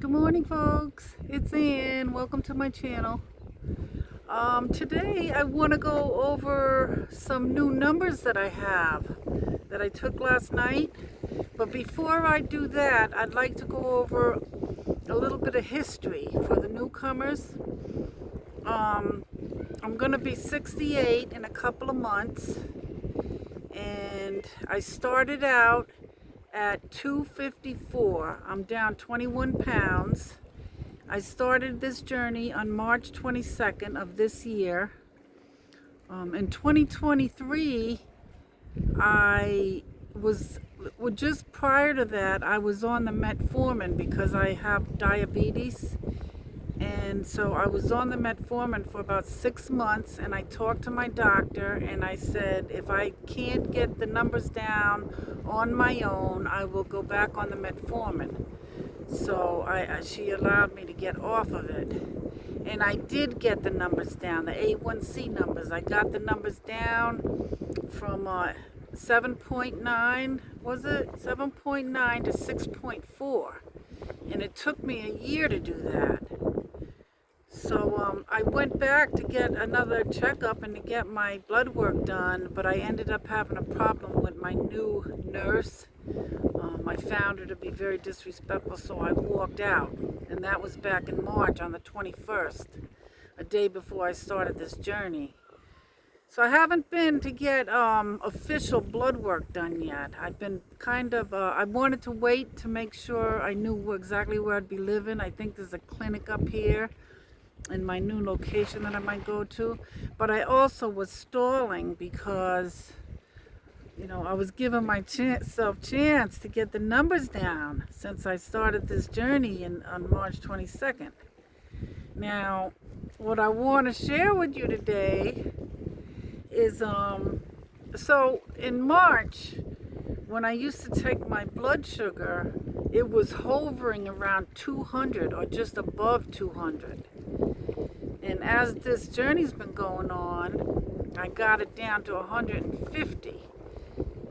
Good morning, folks. It's Ann. Welcome to my channel. Today I want to go over some new numbers that I have that I took last night. But before I do that, I'd like to go over a little bit of history for the newcomers. I'm going to be 68 in a couple of months, and I started out at 254. I'm down 21 pounds. I started this journey on March 22nd of this year. In 2023, just prior to that, I was on the metformin because I have diabetes. And so I was on the metformin for about 6 months, and I talked to my doctor and I said, if I can't get the numbers down on my own, I will go back on the metformin. So she allowed me to get off of it. And I did get the numbers down, the A1C numbers. I got the numbers down from 7.9, was it? 7.9 to 6.4. And it took me a year to do that. So I went back to get another checkup and to get my blood work done, but I ended up having a problem with my new nurse. I found her to be very disrespectful, so I walked out. And that was back in March on the 21st, a day before I started this journey. So I haven't been to get official blood work done yet. I've been I wanted to wait to make sure I knew exactly where I'd be living. I think there's a clinic up here in my new location that I might go to. But I also was stalling because, I was giving myself chance to get the numbers down since I started this journey on March 22nd. Now, what I want to share with you today is, so in March, when I used to take my blood sugar, it was hovering around 200 or just above 200. And as this journey's been going on, I got it down to 150.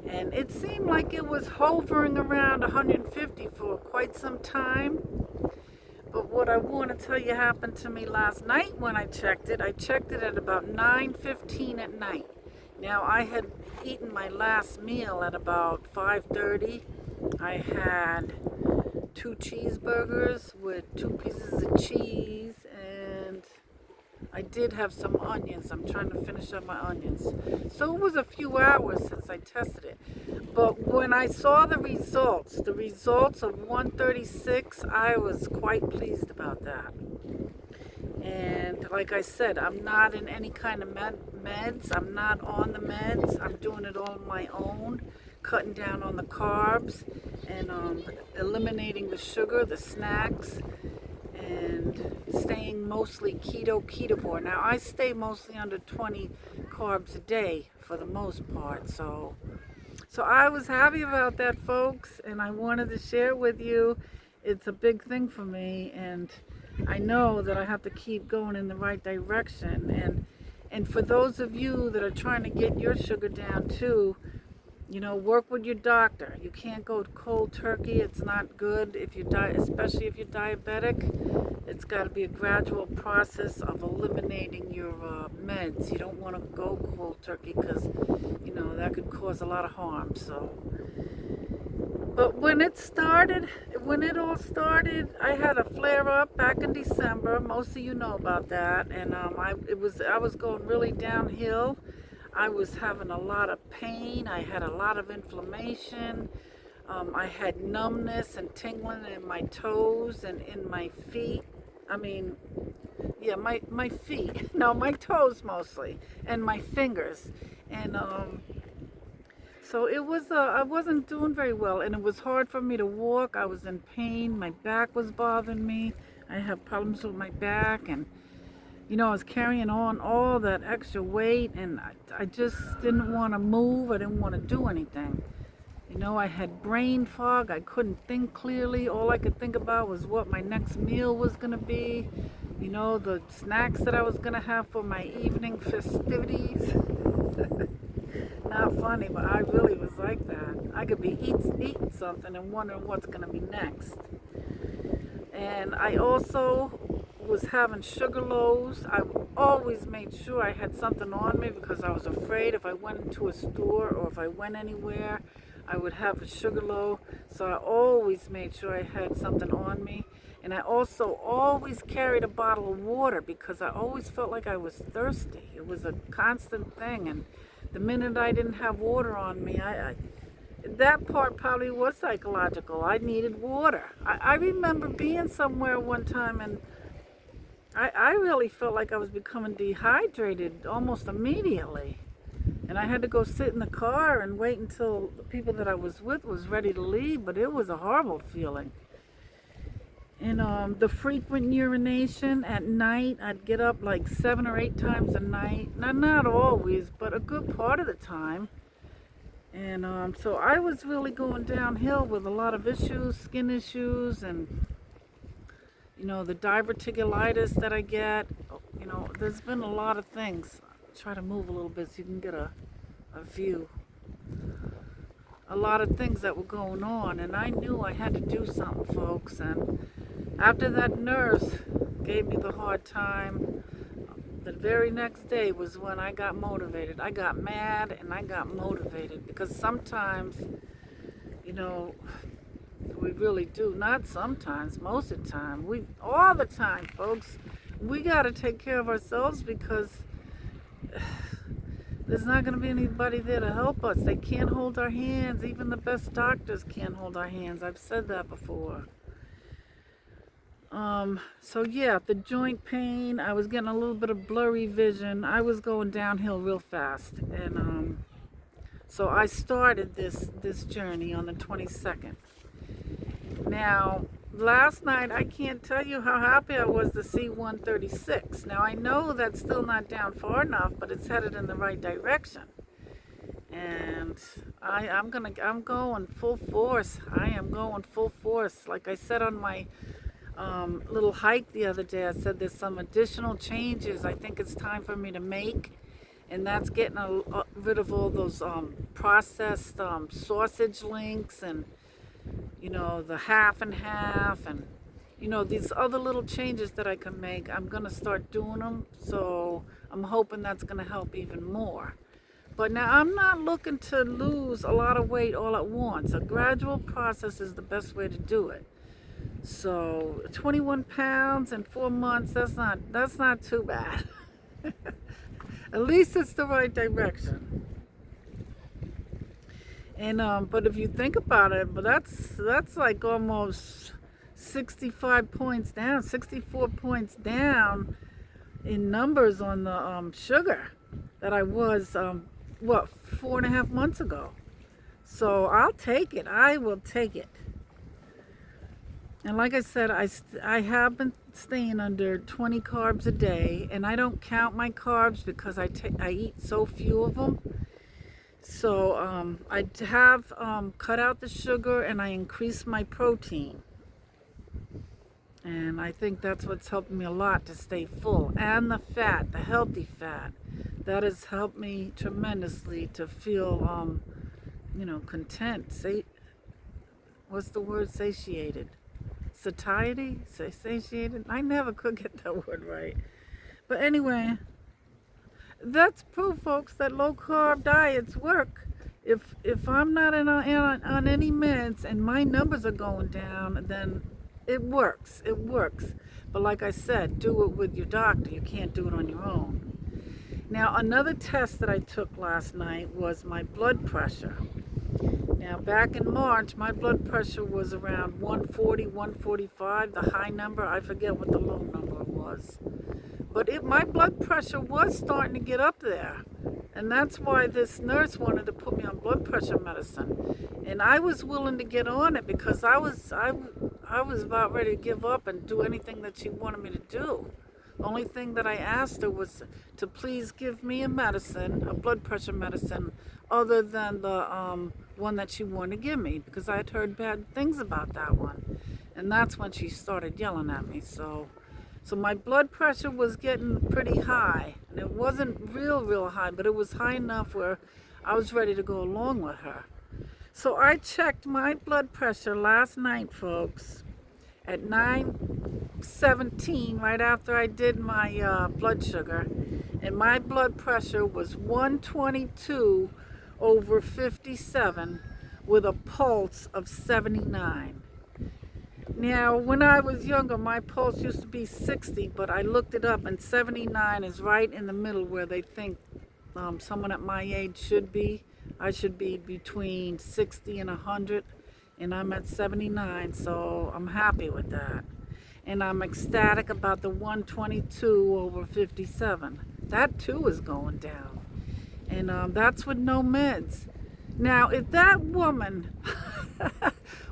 And it seemed like it was hovering around 150 for quite some time. But what I want to tell you happened to me last night when I checked it at about 9:15 at night. Now, I had eaten my last meal at about 5:30. I had 2 cheeseburgers with 2 pieces of cheese, and I did have some onions. I'm trying to finish up my onions. So it was a few hours since I tested it. But when I saw the results of 136, I was quite pleased about that. And like I said, I'm not in any kind of meds. I'm not on the meds. I'm doing it all on my own, cutting down on the carbs and eliminating the sugar, the snacks, and staying mostly ketovore. Now, I stay mostly under 20 carbs a day for the most part. So I was happy about that, folks, and I wanted to share with you. It's a big thing for me, and I know that I have to keep going in the right direction. And for those of you that are trying to get your sugar down too, work with your doctor. You can't go cold turkey. It's not good if you especially if you're diabetic. It's got to be a gradual process of eliminating your meds. You don't want to go cold turkey because, that could cause a lot of harm. But when it all started, I had a flare up back in December. Most of you know about that. And I was going really downhill. I was having a lot of pain. I had a lot of inflammation. I had numbness and tingling in my toes and in my feet. My feet. No, my toes mostly, and my fingers. And so it was. I wasn't doing very well, and it was hard for me to walk. I was in pain. My back was bothering me. I have problems with my back, and I was carrying on all that extra weight, and I just didn't want to move. I didn't want to do anything. I had brain fog. I couldn't think clearly. All I could think about was what my next meal was going to be. The snacks that I was going to have for my evening festivities. Not funny, but I really was like that. I could be eating something and wondering what's going to be next. And I also was having sugar lows. I always made sure I had something on me because I was afraid if I went into a store or if I went anywhere, I would have a sugar low. So I always made sure I had something on me. And I also always carried a bottle of water because I always felt like I was thirsty. It was a constant thing. And the minute I didn't have water on me, that part probably was psychological. I needed water. I remember being somewhere one time and I really felt like I was becoming dehydrated almost immediately. And I had to go sit in the car and wait until the people that I was with was ready to leave, but it was a horrible feeling. And the frequent urination at night, I'd get up like 7 or 8 times a night. Not always, but a good part of the time. And so I was really going downhill with a lot of issues, skin issues, and the diverticulitis that I get. There's been a lot of things. I'll try to move a little bit so you can get a view. A lot of things that were going on, and I knew I had to do something, folks. And after that nurse gave me the hard time, the very next day was when I got motivated. I got mad and I got motivated because sometimes, we really do. Not sometimes, most of the time. All the time, folks. We got to take care of ourselves because there's not going to be anybody there to help us. They can't hold our hands. Even the best doctors can't hold our hands. I've said that before. So yeah, the joint pain, I was getting a little bit of blurry vision. I was going downhill real fast. And so I started this journey on the 22nd. Now, last night, I can't tell you how happy I was to see 136. Now, I know that's still not down far enough, but it's headed in the right direction. And I'm going full force. I am going full force. Like I said on my little hike the other day, I said there's some additional changes I think it's time for me to make. And that's getting rid of all those processed sausage links and the half and half, and these other little changes that I can make. I'm gonna start doing them, so I'm hoping that's gonna help even more. But now I'm not looking to lose a lot of weight all at once. A gradual process is the best way to do it. So 21 pounds in 4 months, that's not too bad. At least it's the right direction. And but if you think about it, but that's like almost 65 points down, 64 points down in numbers on the sugar that I was 4.5 months ago. So I'll take it. I will take it. And like I said, I have been staying under 20 carbs a day, and I don't count my carbs because I eat so few of them. So I have cut out the sugar and I increased my protein. And I think that's what's helped me a lot to stay full. And the fat, the healthy fat, that has helped me tremendously to feel, content. What's the word? Satiated. Satiety? Satiated? I never could get that word right. But anyway, that's proof, folks, that low-carb diets work. If I'm not on any meds and my numbers are going down, then it works. It works. But like I said, do it with your doctor. You can't do it on your own. Now, another test that I took last night was my blood pressure. Now, back in March, my blood pressure was around 140, 145. The high number, I forget what the low number was. But my blood pressure was starting to get up there. And that's why this nurse wanted to put me on blood pressure medicine. And I was willing to get on it because I was about ready to give up and do anything that she wanted me to do. The only thing that I asked her was to please give me a blood pressure medicine, other than the one that she wanted to give me, because I had heard bad things about that one. And that's when she started yelling at me. So my blood pressure was getting pretty high. And it wasn't real high, but it was high enough where I was ready to go along with her. So I checked my blood pressure last night, folks. at 9:17, right after I did my blood sugar, and my blood pressure was 122 over 57 with a pulse of 79. Now, when I was younger, my pulse used to be 60, but I looked it up, and 79 is right in the middle where they think someone at my age should be. I should be between 60 and 100, and I'm at 79, so I'm happy with that. And I'm ecstatic about the 122 over 57. That too is going down, and that's with no meds. Now, if that woman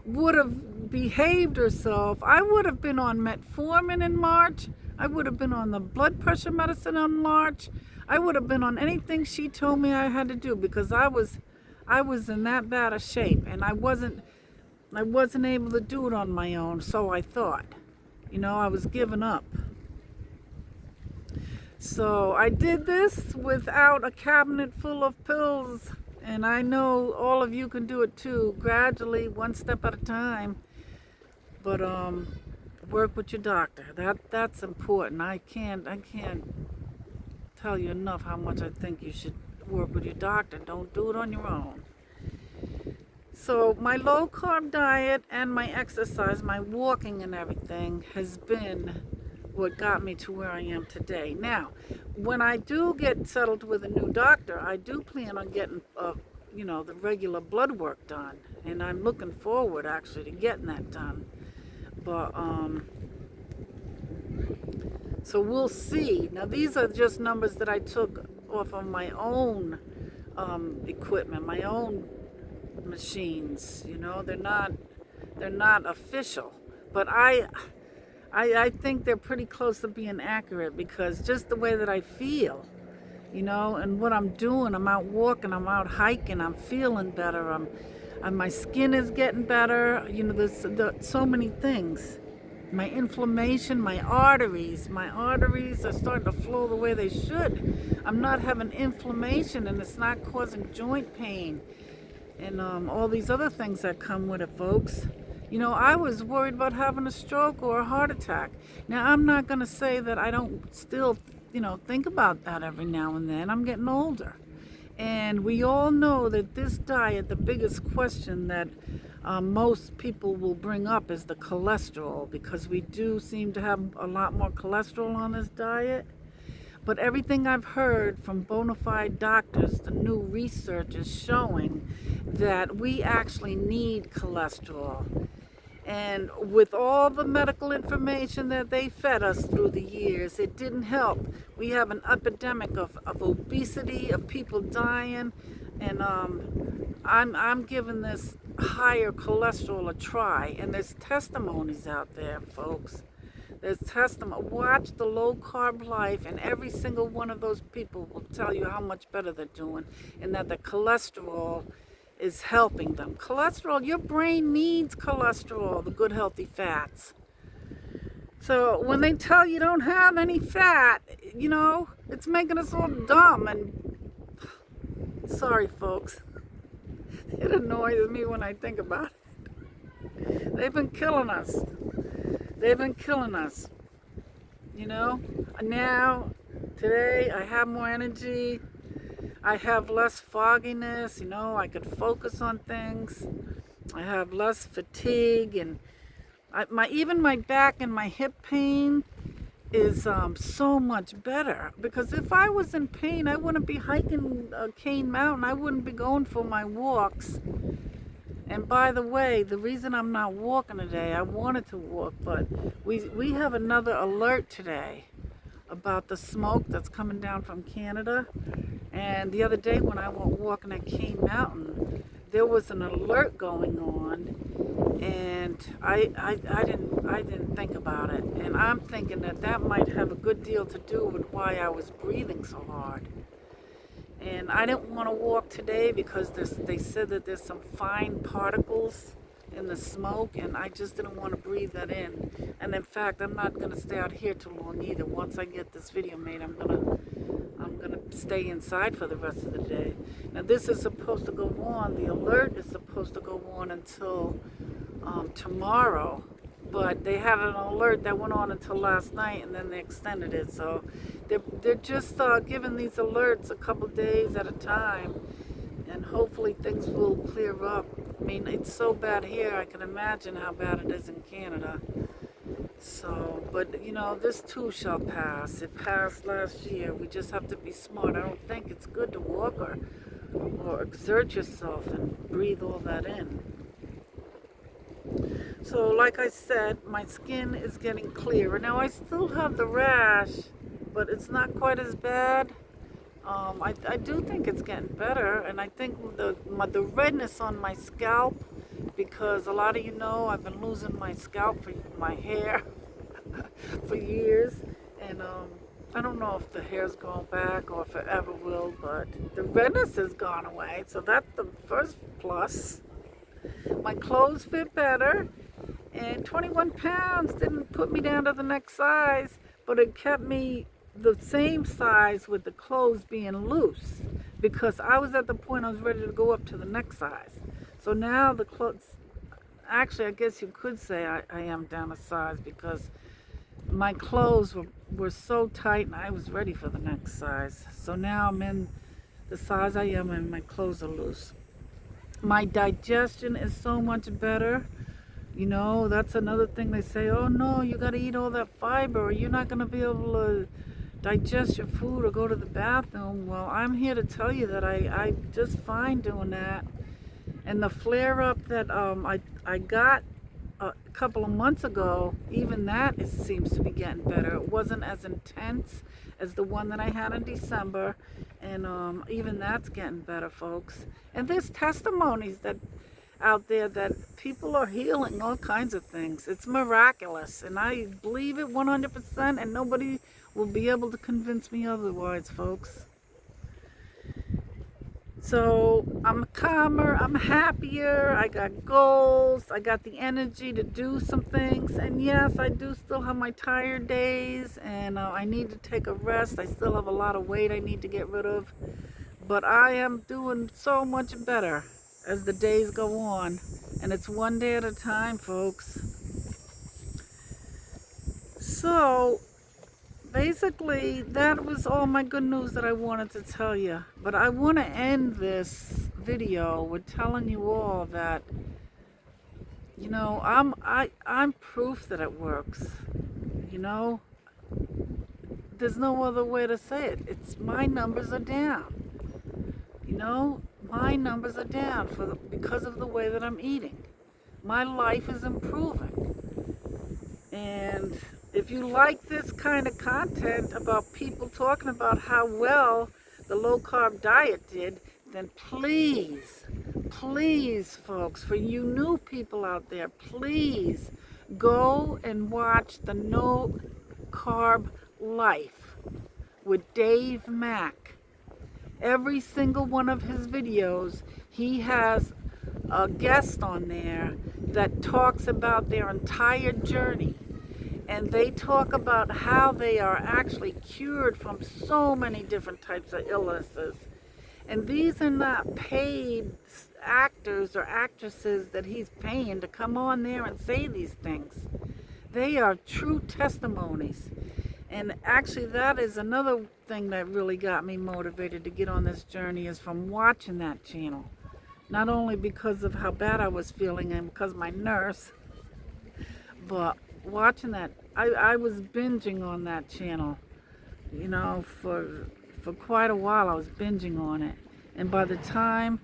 would have behaved herself, I would have been on metformin in March. I would have been on the blood pressure medicine in March. I would have been on anything she told me I had to do, because I was in that bad a shape, and I wasn't able to do it on my own, so I thought. I was giving up. So I did this without a cabinet full of pills, and I know all of you can do it too, gradually, one step at a time. But work with your doctor. That's important. I can't tell you enough how much I think you should work with your doctor. Don't do it on your own. So my low carb diet and my exercise, my walking and everything has been what got me to where I am today. Now, when I do get settled with a new doctor, I do plan on getting the regular blood work done, and I'm looking forward actually to getting that done. But so we'll see. Now, these are just numbers that I took off of my own equipment, my own machines. They're not official, but I think they're pretty close to being accurate, because just the way that I feel, and what I'm doing, I'm out walking, I'm out hiking, I'm feeling better, my skin is getting better. There's so many things. My inflammation, my arteries are starting to flow the way they should. I'm not having inflammation, and it's not causing joint pain and all these other things that come with it, folks. I was worried about having a stroke or a heart attack. Now, I'm not going to say that I don't still, think about that every now and then. I'm getting older. And we all know that this diet, the biggest question that most people will bring up is the cholesterol, because we do seem to have a lot more cholesterol on this diet. But everything I've heard from bona fide doctors, the new research is showing that we actually need cholesterol. And with all the medical information that they fed us through the years, it didn't help. We have an epidemic of obesity, of people dying, and I'm giving this higher cholesterol a try. And there's testimonies out there, folks. There's testimony. Watch the Low Carb Life, and every single one of those people will tell you how much better they're doing, and that the cholesterol is helping them. Cholesterol, your brain needs cholesterol, the good healthy fats. So when they tell you don't have any fat, it's making us all dumb. And sorry, folks, it annoys me when I think about it. They've been killing us. Now, today, I have more energy. I have less fogginess. I could focus on things. I have less fatigue, and even my back and my hip pain is so much better. Because if I was in pain, I wouldn't be hiking Cane Mountain. I wouldn't be going for my walks. And by the way, the reason I'm not walking today, I wanted to walk, but we have another alert today about the smoke that's coming down from Canada. And the other day when I went walking at Cane Mountain, there was an alert going on, and I didn't think about it. And I'm thinking that might have a good deal to do with why I was breathing so hard. And I didn't want to walk today because they said that there's some fine particles in the smoke, and I just didn't want to breathe that in. And in fact, I'm not going to stay out here too long either. Once I get this video made, I'm gonna stay inside for the rest of the day. Now, this is supposed to go on. The alert is supposed to go on until tomorrow. but they had an alert that went on until last night, and then they extended it. So they're just giving these alerts a couple days at a time, and hopefully things will clear up. I mean, it's so bad here, I can imagine how bad it is in Canada. So, but you know, this too shall pass. It passed last year. We just have to be smart. I don't think it's good to walk or exert yourself and breathe all that in. So like I said, my skin is getting clearer. Now I still have the rash, but it's not quite as bad. I do think it's getting better, and I think the redness on my scalp, because a lot of you know I've been losing my scalp for my hair for years, and I don't know if the hair's going back or if it ever will, but the redness has gone away, so that's the first plus. My clothes fit better, and 21 pounds didn't put me down to the next size, but it kept me the same size with the clothes being loose, because I was at the point I was ready to go up to the next size. So now the clothes, actually I guess you could say I am down a size, because my clothes were so tight and I was ready for the next size. So now I'm in the size I am and my clothes are loose. My digestion is so much better. You know, that's another thing they say, oh no, you got to eat all that fiber or you're not going to be able to digest your food or go to the bathroom. Well, I'm here to tell you that I just fine doing that. And the flare-up that I got a couple of months ago, even that seems to be getting better. It wasn't as intense as the one that I had in December, and even that's getting better, folks. And there's testimonies that out there that people are healing all kinds of things. It's miraculous, and I believe it 100%, and nobody will be able to convince me otherwise, folks. So I'm calmer, I'm happier, I got goals, I got the energy to do some things, and yes, I do still have my tired days, and I need to take a rest. I still have a lot of weight I need to get rid of, but I am doing so much better as the days go on, and it's one day at a time, folks. So basically, that was all my good news that I wanted to tell you. But I want to end this video with telling you all that, you know, I'm proof that it works. You know, there's no other way to say it. It's my numbers are down. You know, my numbers are down because of the way that I'm eating. My life is improving. And if you like this kind of content about people talking about how well the low-carb diet did, then please, please, folks, for you new people out there, please go and watch the No Carb Life with Dave Mack. Every single one of his videos, he has a guest on there that talks about their entire journey. And they talk about how they are actually cured from so many different types of illnesses. And these are not paid actors or actresses that he's paying to come on there and say these things. They are true testimonies. And actually that is another thing that really got me motivated to get on this journey, is from watching that channel. Not only because of how bad I was feeling and because of my nurse, but watching that, I was binging on that channel, you know, for quite a while. I was binging on it, and by the time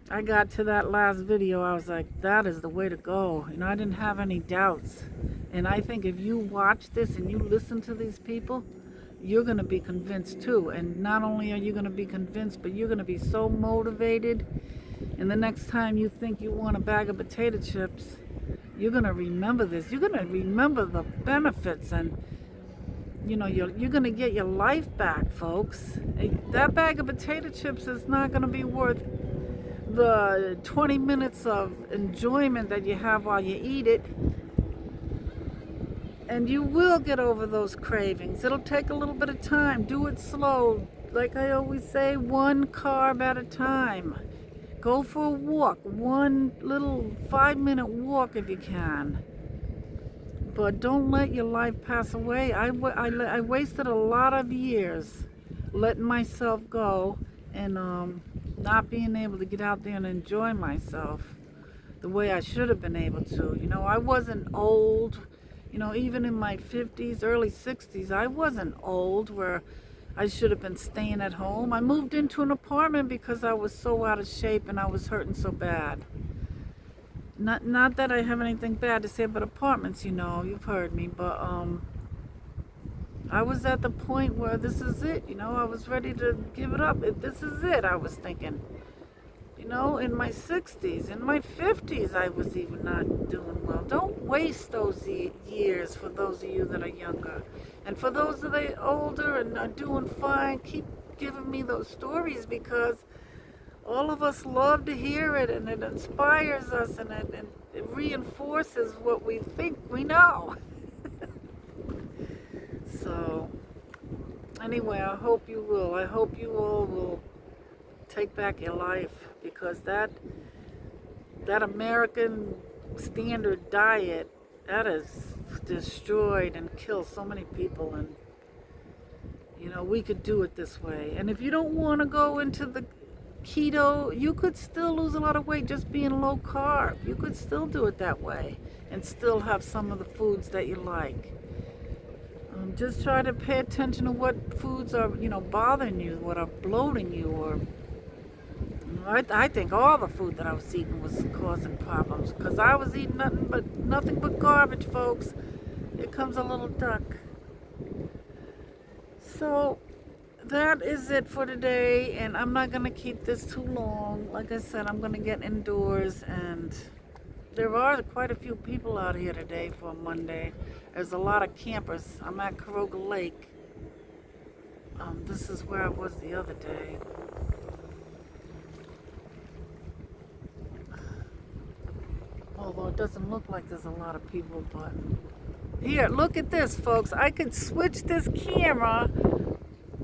I got to that last video, I was like, that is the way to go. You know, I didn't have any doubts. And I think if you watch this and you listen to these people, you're going to be convinced too. And not only are you going to be convinced, but you're going to be so motivated, and the next time you think you want a bag of potato chips, you're going to remember this. You're going to remember the benefits, and you know, you're going to get your life back, folks. That bag of potato chips is not going to be worth the 20 minutes of enjoyment that you have while you eat it. And you will get over those cravings. It'll take a little bit of time. Do it slow. Like I always say, one carb at a time. Go for a walk, one little 5-minute walk if you can. But don't let your life pass away. I wasted a lot of years letting myself go and not being able to get out there and enjoy myself the way I should have been able to. You know, I wasn't old. You know, even in my 50s, early 60s, I wasn't old where I should have been staying at home. I moved into an apartment because I was so out of shape and I was hurting so bad. Not that I have anything bad to say about apartments, you know, you've heard me, but I was at the point where this is it, you know, I was ready to give it up. This is it, I was thinking. You know, in my 60s, in my 50s, I was even not doing well. Don't waste those years for those of you that are younger. And for those that are older and are doing fine, keep giving me those stories, because all of us love to hear it, and it inspires us, and it reinforces what we think we know. So, anyway, I hope you will. I hope you all will take back your life, because that American standard diet, that has destroyed and killed so many people, and you know, we could do it this way. And if you don't want to go into the keto, you could still lose a lot of weight just being low carb. You could still do it that way and still have some of the foods that you like. Just try to pay attention to what foods are, you know, bothering you, what are bloating you, or I think all the food that I was eating was causing problems, because I was eating nothing but garbage, folks. Here comes a little duck. So that is it for today, and I'm not going to keep this too long. Like I said, I'm going to get indoors, and there are quite a few people out here today for a Monday. There's a lot of campers. I'm at Caroga Lake. This is where I was the other day. Although it doesn't look like there's a lot of people, but here, look at this, folks. I could switch this camera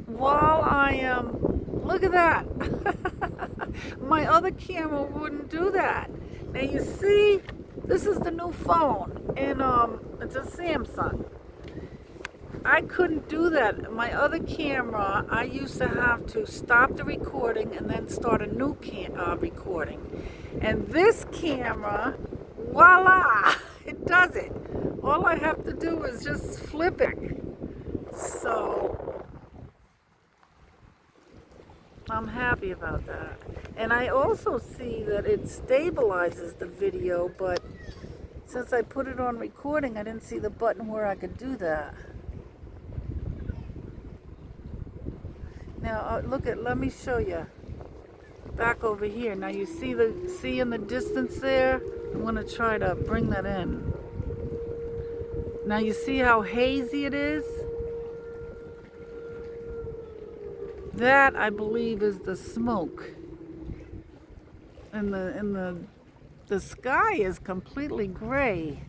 while I am, look at that. My other camera wouldn't do that. Now you see, this is the new phone, and it's a Samsung. I couldn't do that. My other camera, I used to have to stop the recording and then start a new recording. And this camera, voila, it does it. All I have to do is just flip it. So I'm happy about that. And I also see that it stabilizes the video, but since I put it on recording, I didn't see the button where I could do that. Now let me show you. Back over here. Now you see in the distance there? I'm going to try to bring that in. Now you see how hazy it is? That, I believe, is the smoke. And the sky is completely gray.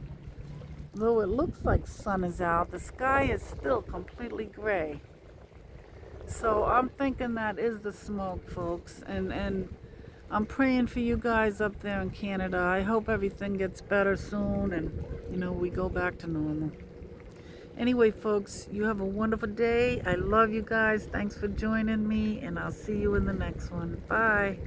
Though it looks like sun is out, the sky is still completely gray. So I'm thinking that is the smoke, folks. And I'm praying for you guys up there in Canada. I hope everything gets better soon and, you know, we go back to normal. Anyway, folks, you have a wonderful day. I love you guys. Thanks for joining me, and I'll see you in the next one. Bye.